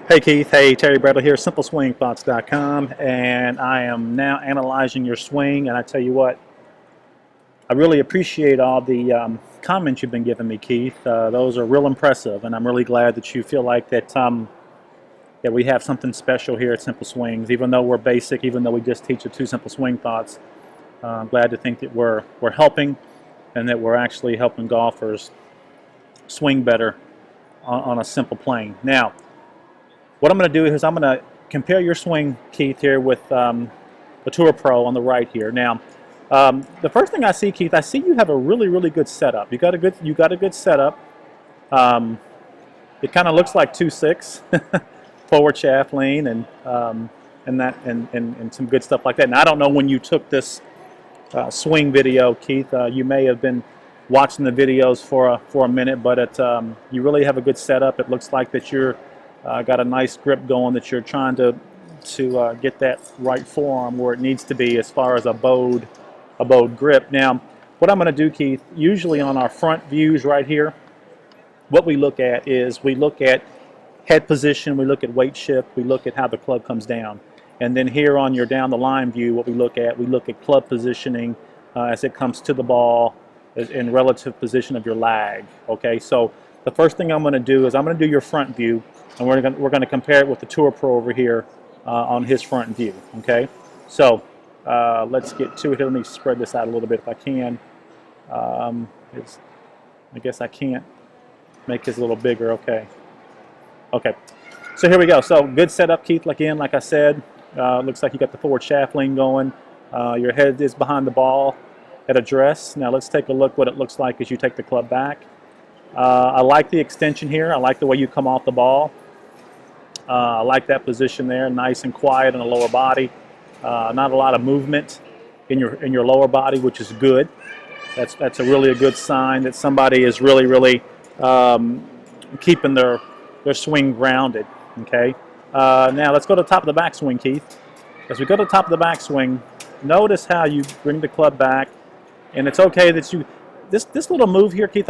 Hey Keith, hey Terry Bradley here, SimpleSwingThoughts.com, and I am now analyzing your swing. And I tell you what, I really appreciate all the comments you've been giving me, Keith. Those are real impressive, and I'm really glad that you feel like that we have something special here at Simple Swings. Even though we're basic, even though we just teach the two simple swing thoughts, I'm glad to think that we're helping, and that we're actually helping golfers swing better on a simple plane. Now, what I'm going to do is I'm going to compare your swing, Keith, here with the Tour Pro on the right here. Now, the first thing I see, Keith, I see you have a really good setup. You got a good setup. It kind of looks like 2-6 forward shaft lean and some good stuff like that. Now, I don't know when you took this swing video, Keith. You may have been watching the videos for a minute, but you really have a good setup. It looks like that you're got a nice grip going, that you're trying to get that right forearm where it needs to be as far as a bowed grip. Now, what I'm going to do, Keith, usually on our front views right here, what we look at is we look at head position, we look at weight shift, we look at how the club comes down. And then here on your down the line view, what we look at club positioning as it comes to the ball in relative position of your lag. Okay, so the first thing I'm going to do is I'm going to do your front view, and we're going to compare it with the Tour Pro over here on his front view. Okay, so let's get to it. Let me spread this out a little bit if I can. I guess I can't make this a little bigger. Okay. So here we go. So good setup, Keith. Again, like I said, looks like you got the forward shaft lean going. Your head is behind the ball at address. Now let's take a look what it looks like as you take the club back. I like the extension here. I like the way you come off the ball. I like that position there, nice and quiet in the lower body. Not a lot of movement in your lower body, which is good. That's a really good sign that somebody is really keeping their swing grounded. Okay. Now let's go to the top of the backswing, Keith. As we go to the top of the backswing, notice how you bring the club back, and it's okay that you this little move here, Keith.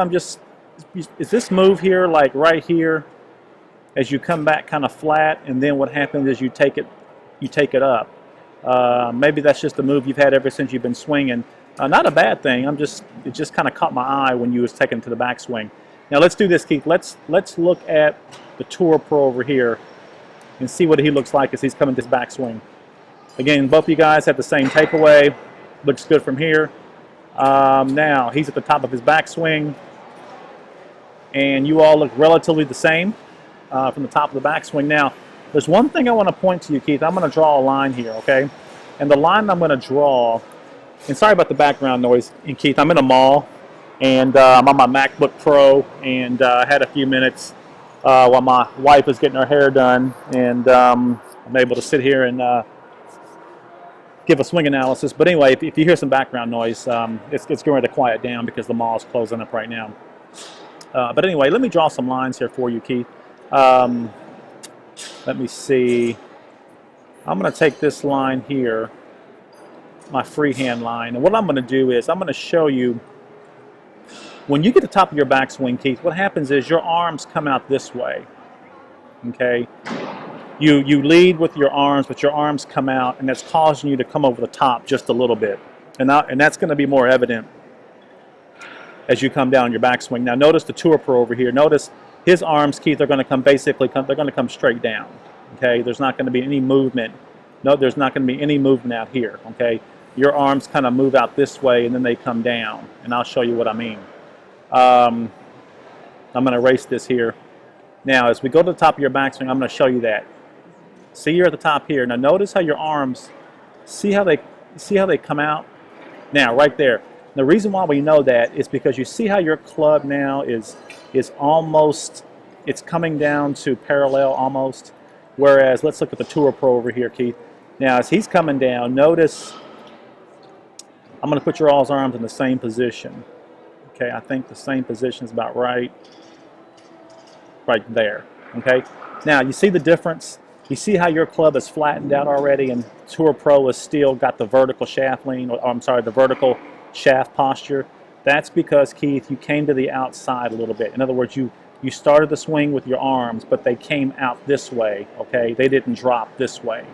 Is this move here like right here as you come back kind of flat, and then what happens is you take it up. Maybe that's just a move you've had ever since you've been swinging. Not a bad thing. It just kind of caught my eye when you was taking it to the backswing. Now let's do this, Keith. Let's look at the Tour Pro over here and see what he looks like as he's coming to this backswing. Again, both of you guys have the same takeaway. Looks good from here. Now he's at the top of his backswing, and you all look relatively the same from the top of the backswing. Now, there's one thing I want to point to you, Keith. I'm going to draw a line here, okay? And the line I'm going to draw, and sorry about the background noise, and Keith, I'm in a mall, and I'm on my MacBook Pro, and I had a few minutes while my wife is getting her hair done, and I'm able to sit here and give a swing analysis. But anyway, if you hear some background noise, it's going to quiet down because the mall is closing up right now. But anyway, let me draw some lines here for you, Keith. Let me see. I'm going to take this line here, my freehand line, and what I'm going to do is I'm going to show you when you get to the top of your backswing, Keith, what happens is your arms come out this way. Okay? You lead with your arms, but your arms come out, and that's causing you to come over the top just a little bit. And that's going to be more evident as you come down your backswing. Now notice the Tour Pro over here. Notice his arms, Keith, are going to come they're going to come straight down. Okay, there's not going to be any movement. No, there's not going to be any movement out here. Okay, your arms kind of move out this way and then they come down, and I'll show you what I mean. I'm going to erase this here. Now, as we go to the top of your backswing, I'm going to show you that. See, you're at the top here. Now notice how your arms, see how they come out. Now, right there. The reason why we know that is because you see how your club now is almost, it's coming down to parallel almost. Whereas, let's look at the Tour Pro over here, Keith. Now, as he's coming down, notice I'm going to put your all's arms in the same position. Okay, I think the same position is about right there. Okay, now you see the difference. You see how your club is flattened out already, and Tour Pro has still got the vertical shaft lean, or I'm sorry, the vertical shaft posture. That's because, Keith, you came to the outside a little bit. In other words, you you started the swing with your arms, but they came out this way, okay? They didn't drop this way,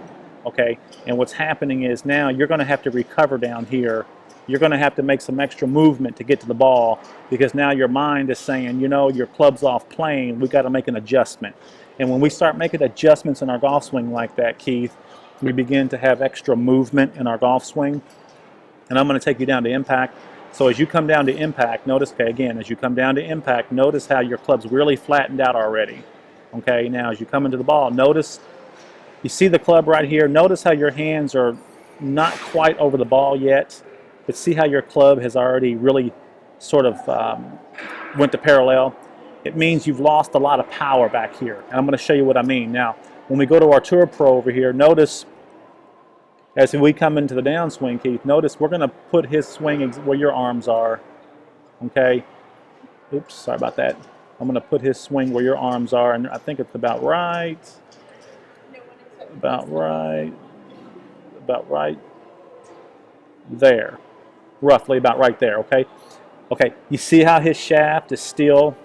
okay? And what's happening is now you're going to have to recover down here. You're going to have to make some extra movement to get to the ball because now your mind is saying, you know, your club's off plane. We got to make an adjustment. And when we start making adjustments in our golf swing like that, Keith, we begin to have extra movement in our golf swing. And I'm going to take you down to impact. So as you come down to impact, notice, okay, again, as you come down to impact, notice how your club's really flattened out already. Okay, now as you come into the ball, notice, you see the club right here. Notice how your hands are not quite over the ball yet, but see how your club has already really sort of went to parallel. It means you've lost a lot of power back here. And I'm going to show you what I mean. Now, when we go to our Tour Pro over here, notice as we come into the downswing, Keith, notice we're going to put his swing where your arms are, okay? Oops, sorry about that. I'm going to put his swing where your arms are, and I think it's about right there, roughly about right there, okay? Okay, you see how his shaft is still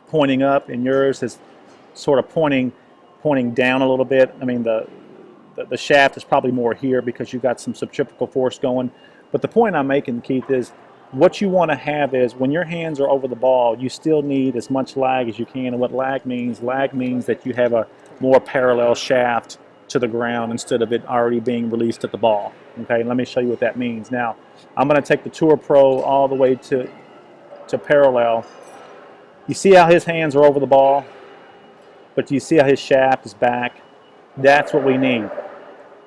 pointing up, and yours is sort of pointing down a little bit. I mean, the shaft is probably more here because you've got some centrifugal force going. But the point I'm making, Keith, is what you want to have is when your hands are over the ball, you still need as much lag as you can. And what lag means that you have a more parallel shaft to the ground instead of it already being released at the ball. Okay, let me show you what that means. Now, I'm going to take the Tour Pro all the way to parallel. You see how his hands are over the ball, but you see how his shaft is back? That's what we need.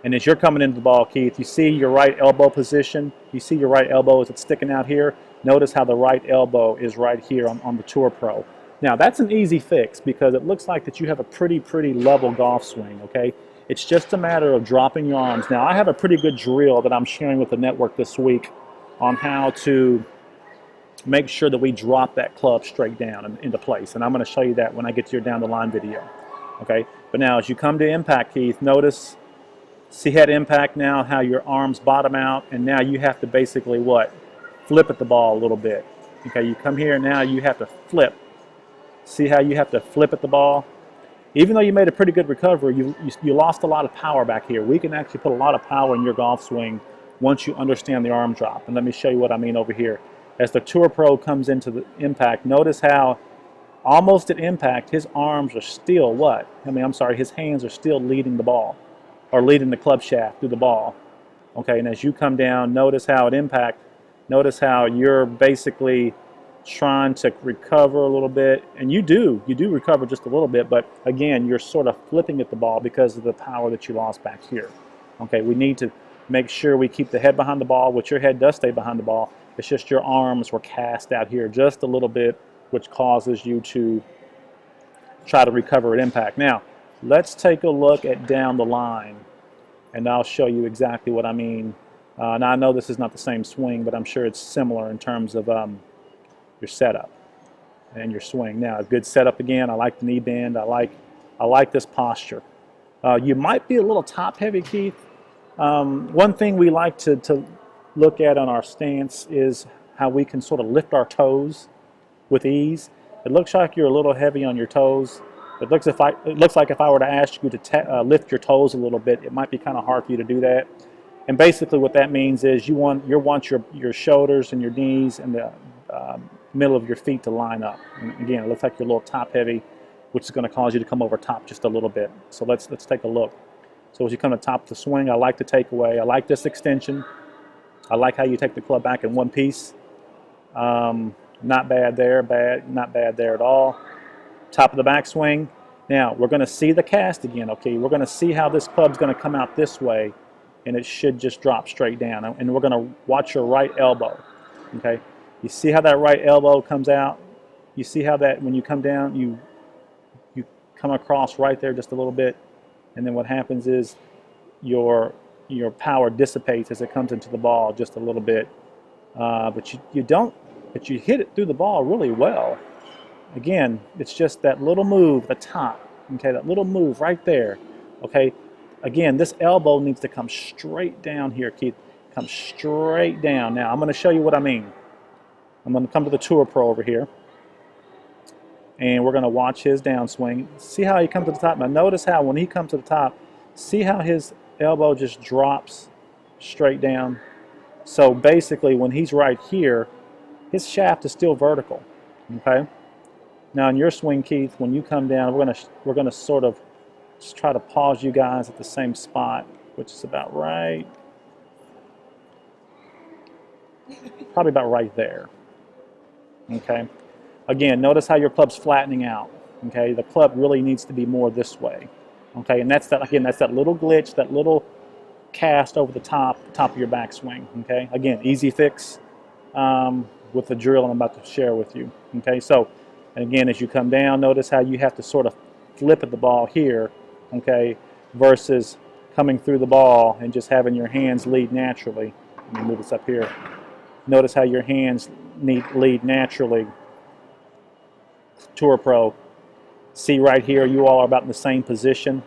And as you're coming into the ball, Keith, you see your right elbow position. You see your right elbow as it's sticking out here. Notice how the right elbow is right here on the Tour Pro. Now, that's an easy fix because it looks like that you have a pretty level golf swing, okay? It's just a matter of dropping your arms. Now, I have a pretty good drill that I'm sharing with the network this week on how to make sure that we drop that club straight down and into place. And I'm going to show you that when I get to your down the line video, okay? But now, as you come to impact, Keith, notice, see how to impact now, how your arms bottom out, and now you have to basically what? Flip at the ball a little bit. Okay, you come here, now you have to flip. See how you have to flip at the ball? Even though you made a pretty good recovery, you lost a lot of power back here. We can actually put a lot of power in your golf swing once you understand the arm drop. And let me show you what I mean over here. As the Tour Pro comes into the impact, notice how almost at impact, his arms are still what? His hands are still leading the ball, or leading the club shaft through the ball. Okay, and as you come down, notice how at impact, notice how you're basically trying to recover a little bit, and you do recover just a little bit, but again, you're sort of flipping at the ball because of the power that you lost back here. Okay, we need to make sure we keep the head behind the ball, which your head does stay behind the ball. It's just your arms were cast out here just a little bit, which causes you to try to recover at impact. Now, let's take a look at down the line, and I'll show you exactly what I mean. Now, I know this is not the same swing, but I'm sure it's similar in terms of your setup and your swing. Now, a good setup again. I like the knee bend. I like this posture. You might be a little top heavy, Keith. One thing we like to look at on our stance is how we can sort of lift our toes with ease. It looks like you're a little heavy on your toes. It looks like if I were to ask you to lift your toes a little bit, it might be kind of hard for you to do that. And basically what that means is you want your shoulders and your knees and the middle of your feet to line up. And again, it looks like you're a little top heavy, which is going to cause you to come over top just a little bit. So let's take a look. So as you come to top of the swing, I like the takeaway. I like this extension. I like how you take the club back in one piece. Not bad there, not bad there at all. Top of the backswing. Now, we're going to see the cast again, okay? We're going to see how this club's going to come out this way, and it should just drop straight down. And we're going to watch your right elbow, okay? You see how that right elbow comes out? You see how that when you come down, you come across right there just a little bit, and then what happens is your power dissipates as it comes into the ball just a little bit. But you hit it through the ball really well. Again, it's just that little move, the top, okay, that little move right there, okay? Again, this elbow needs to come straight down here, Keith. Come straight down. Now, I'm going to show you what I mean. I'm going to come to the Tour Pro over here. and we're going to watch his downswing. See how he comes to the top. Now notice how when he comes to the top, see how his elbow just drops straight down. So basically when he's right here, his shaft is still vertical. Okay. Now in your swing, Keith, when you come down, we're gonna sort of just try to pause you guys at the same spot, which is about right, probably about right there. Okay. Again, notice how your club's flattening out. Okay, the club really needs to be more this way. Okay, and that's that. Again, that's that little glitch, that little cast over the top of your backswing. Okay, again, easy fix with the drill I'm about to share with you. Okay, so and again, as you come down, notice how you have to sort of flip at the ball here. Okay, versus coming through the ball and just having your hands lead naturally. Let me move this up here. Notice how your hands lead naturally. Tour Pro. See right here, you all are about in the same position.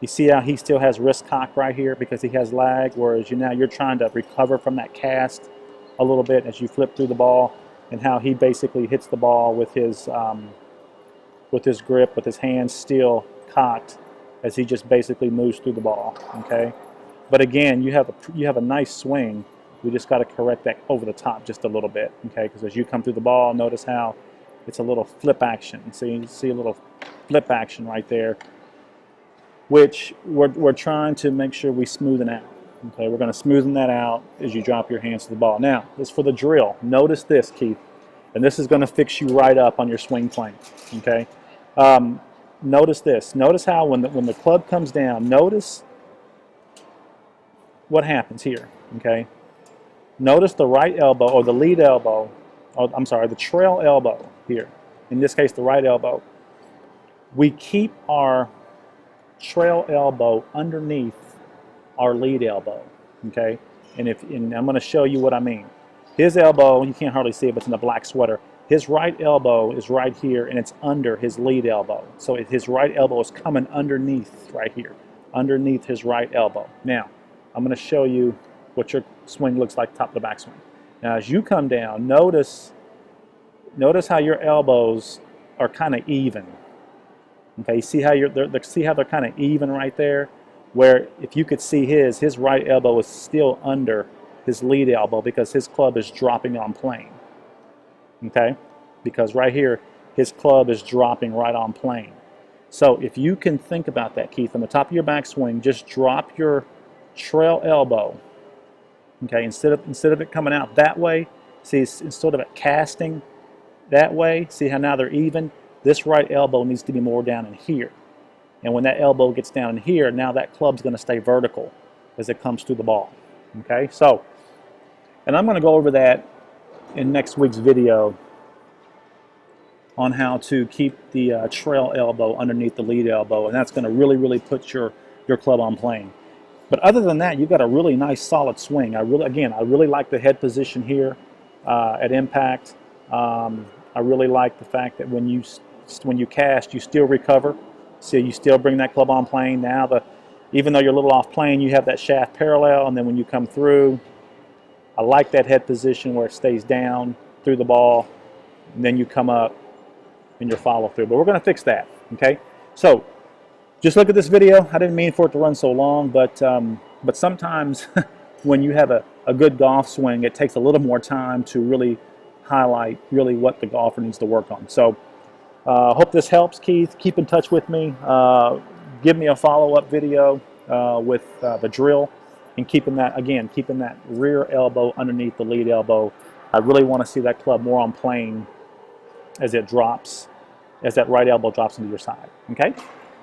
You see how he still has wrist cock right here because he has lag, whereas you're trying to recover from that cast a little bit as you flip through the ball, and how he basically hits the ball with his grip, with his hands still cocked as he just basically moves through the ball. Okay, but again, you have a nice swing. We just got to correct that over the top just a little bit. Okay, because as you come through the ball, notice how it's a little flip action. So you see a little flip action right there, which we're trying to make sure we smoothen out. Okay, we're going to smoothen that out as you drop your hands to the ball. Now, as for the drill, notice this, Keith, and this is going to fix you right up on your swing plane. Okay, notice this. Notice how when the club comes down, notice what happens here. Okay, notice the right elbow or the lead elbow. Oh, I'm sorry, the trail elbow here. In this case, the right elbow. We keep our trail elbow underneath our lead elbow. Okay, and I'm going to show you what I mean. His elbow, you can't hardly see it, but it's in the black sweater. His right elbow is right here, and it's under his lead elbow. So his right elbow is coming underneath right here, underneath his right elbow. Now, I'm going to show you what your swing looks like top to backswing. Now, as you come down, notice how your elbows are kind of even. Okay, see how they're kind of even right there. Where if you could see his right elbow is still under his lead elbow because his club is dropping on plane. Okay, because right here his club is dropping right on plane. So if you can think about that, Keith, on the top of your backswing, just drop your trail elbow. Okay, instead of it coming out that way, see, instead of it casting that way, see how now they're even? This right elbow needs to be more down in here. And when that elbow gets down in here, now that club's going to stay vertical as it comes through the ball. Okay, so, and I'm going to go over that in next week's video on how to keep the trail elbow underneath the lead elbow, and that's going to really put your club on plane. But other than that, you've got a really nice solid swing. I really like the head position here at impact. I really like the fact that when you cast, you still recover. So you still bring that club on plane. Now, even though you're a little off plane, you have that shaft parallel, and then when you come through, I like that head position where it stays down through the ball, and then you come up in your follow through. But we're going to fix that. Okay, so just look at this video. I didn't mean for it to run so long, but sometimes when you have a good golf swing, it takes a little more time to really highlight what the golfer needs to work on. So hope this helps, Keith. Keep in touch with me. Give me a follow-up video with the drill, and keeping that rear elbow underneath the lead elbow. I really want to see that club more on plane as it drops, as that right elbow drops into your side. Okay?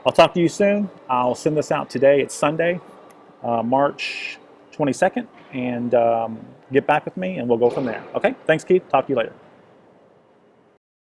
I'll talk to you soon. I'll send this out today. It's Sunday, March 22nd, and get back with me, and we'll go from there. Okay? Thanks, Keith. Talk to you later.